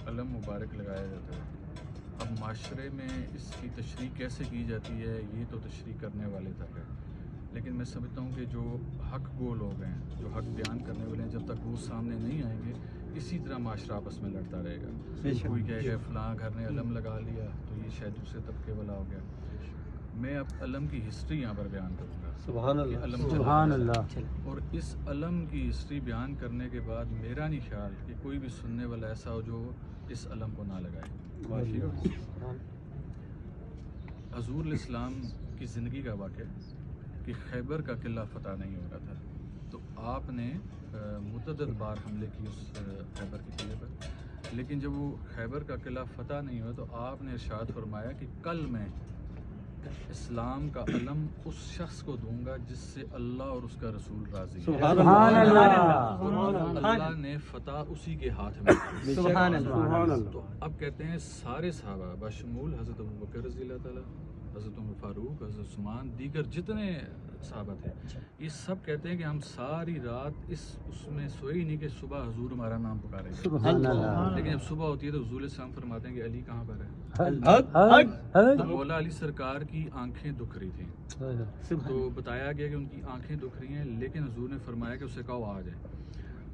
علم مبارک لگایا جاتا ہے، اب معاشرے میں اس کی تشریح کیسے کی جاتی ہے یہ تو تشریح کرنے والے تک ہے، لیکن میں سمجھتا ہوں کہ جو حق گو لوگ ہیں، جو حق بیان کرنے والے ہیں، جب تک وہ سامنے نہیں آئیں گے اسی طرح معاشرہ آپس میں لڑتا رہے گا۔ کوئی کہے گا فلاں گھر نے علم لگا لیا تو یہ شاید دوسرے طبقے والا ہو گیا۔ میں اب علم کی ہسٹری یہاں پر بیان کروں گا، سبحان کہ اللہ، علم سبحان چلا اللہ۔ ہے۔ اور اس علم کی ہسٹری بیان کرنے کے بعد میرا نہیں خیال کہ کوئی بھی سننے والا ایسا ہو جو اس علم کو نہ لگائے۔ ٹھیک ہے؟ حضور الاسلام کی زندگی کا واقعہ کہ خیبر کا قلعہ فتح نہیں ہو رہا تھا، تو آپ نے متعدد بار حملے کی اس خیبر کے قلعے پر، لیکن جب وہ خیبر کا قلعہ فتح نہیں ہوا تو آپ نے ارشاد فرمایا کہ کل میں اسلام کا علم اس شخص کو دوں گا جس سے اللہ اور اس کا رسول راضی ہے۔ سبحان اللہ، اور اللہ نے فتح اسی کے ہاتھ میں دی۔ سبحان اللہ۔ تو اب کہتے ہیں سارے صحابہ بشمول حضرت ابوبکر رضی اللہ تعالیٰ، حضرت عمر فاروق، حضرت عثمان، دیگر جتنے صحابہ تھے، یہ سب کہتے ہیں کہ ہم ساری رات اس میں سوئے ہی نہیں کہ صبح حضور ہمارا نام پکارے گا۔ سبحان اللہ۔ لیکن جب صبح ہوتی ہے تو حضور السلام فرماتے ہیں کہ علی کہاں پر ہے؟ تو مولا علی سرکار کی آنکھیں دکھ رہی تھیں، تو بتایا گیا کہ ان کی آنکھیں دکھ رہی ہیں، لیکن حضور نے فرمایا کہ اسے کہو آ جائے۔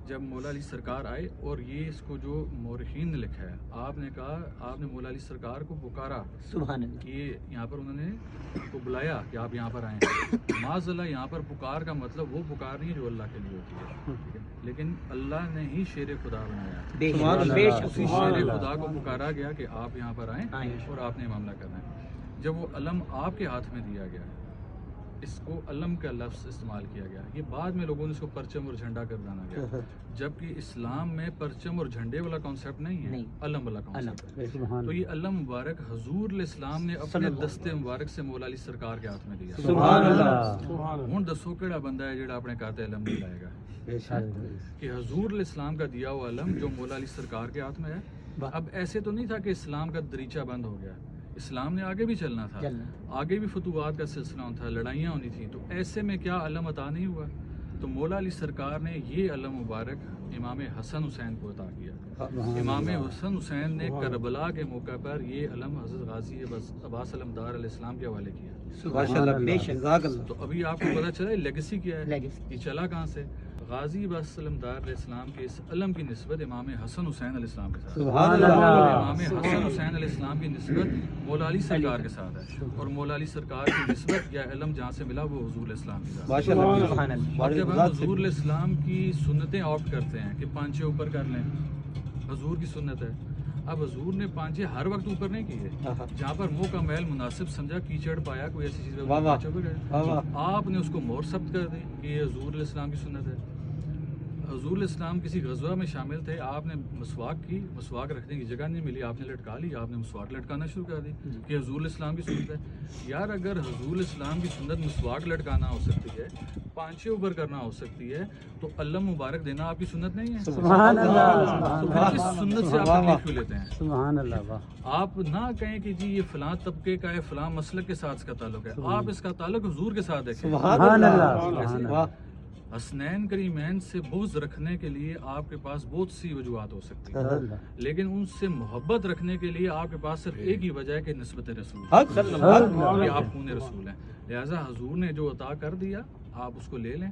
جب مولا علی سرکار آئے اور یہ اس کو جو مورخین نے لکھا ہے، آپ نے کہا آپ نے مولا علی سرکار کو پکارا، سبحان اللہ، یہ یہاں پر انہوں نے کو بلایا کہ آپ یہاں پر آئیں۔ معاذ اللہ یہاں پر پکار کا مطلب وہ پکار نہیں ہے جو اللہ کے لیے ہوتی ہے، لیکن اللہ نے ہی شیر خدا بنایا، اسی شیر خدا کو پکارا گیا کہ آپ یہاں پر آئیں اور آپ نے معاملہ کرنا ہے۔ جب وہ علم آپ کے ہاتھ میں دیا گیا، اس کو علم کا لفظ استعمال کیا گیا، یہ بعد میں لوگوں نے اس کو پرچم اور جھنڈا کر دانا گیا، جبکہ اسلام میں پرچم اور جھنڈے والا کانسیپٹ نہیں ہے، علم والا کانسیپٹ ہے۔ تو یہ علم مبارک حضور علیہ السلام نے اپنے دستے مبارک سے مولا علی سرکار کے ہاتھ میں دیا۔ سبحان اللہ۔ ہن دسو کیڑا بندہ ہے جڑا اپنے کہتے علم نہیں لائے گا، کہ حضور علیہ السلام کا دیا ہوا علم جو مولا علی سرکار کے ہاتھ میں ہے۔ اب ایسے تو نہیں تھا کہ اسلام کا دریچہ بند ہو گیا، اسلام نے آگے بھی چلنا تھا، آگے بھی فتوحات کا سلسلہ تھا، لڑائیاں ہونی تھیں، تو ایسے میں کیا علم عطا نہیں ہوا؟ تو مولا علی سرکار نے یہ علم مبارک امام حسن حسین کو عطا کیا۔ امام حسن حسین نے کربلا کے موقع پر یہ علم حضرت غازی عباس علمدار علیہ السلام کے حوالے کیا۔ تو ابھی آپ کو پتہ چلا لیگیسی کیا ہے، یہ چلا کہاں سے؟ غازی عباس علمدار علیہ السلام کے اس علم کی نسبت امام حسن حسین علیہ السلام کے ساتھ، امام حسن حسین علیہ السلام کی نسبت مولا علی سرکار کے ساتھ ہے، اور مولا علی سرکار کی نسبت یا علم جہاں سے ملا وہ حضور علیہ السلام کے ساتھ۔ اور جب ہم حضور علیہ السلام کی سنتیں آپٹ کرتے ہیں کہ پانچے اوپر کر لیں، حضور کی سنت ہے، اب حضور نے پانچے ہر وقت اوپر نہیں کیے، جہاں پر منہ کا میل مناسب سمجھا، کیچڑ پایا کوئی ایسی چیز پانچے اوپر گئے، آپ نے اس کو مہر ثبت کر دی کہ یہ حضور علیہ السلام کی سنت ہے۔ حضور علیہ السلام کسی غزوہ میں شامل تھے، آپ نے مسواک کی، مسواک رکھنے کی جگہ نہیں ملی، آپ نے لٹکا لی، آپ نے مسواک لٹکانا شروع کر دی کہ حضور علیہ السلام کی سنت ہے۔ یار اگر حضور علیہ السلام کی سنت مسواک لٹکانا ہو سکتی ہے، پانچے اوپر کرنا ہو سکتی ہے، تو علم مبارک دینا آپ کی سنت نہیں ہے؟ سبحان اللہ۔ تو پھر اس سنت سے آپ تکلیف کیوں لیتے ہیں؟ سبحان اللہ۔ آپ نہ کہیں کہ جی یہ فلاں طبقے کا ہے، فلاں مسلک کے ساتھ اس کا تعلق ہے، آپ اس کا تعلق حضور کے ساتھ دیکھیں۔ سبحان اللہ۔ حسنین کریمین سے بغض رکھنے کے لیے آپ کے پاس بہت سی وجوہات ہو سکتی ہیں، لیکن ان سے محبت رکھنے کے لیے آپ کے پاس صرف ایک ہی وجہ ہے کہ نسبت رسول، کہ آپ خون رسول ہیں۔ لہٰذا حضور نے جو عطا کر دیا آپ اس کو لے لیں،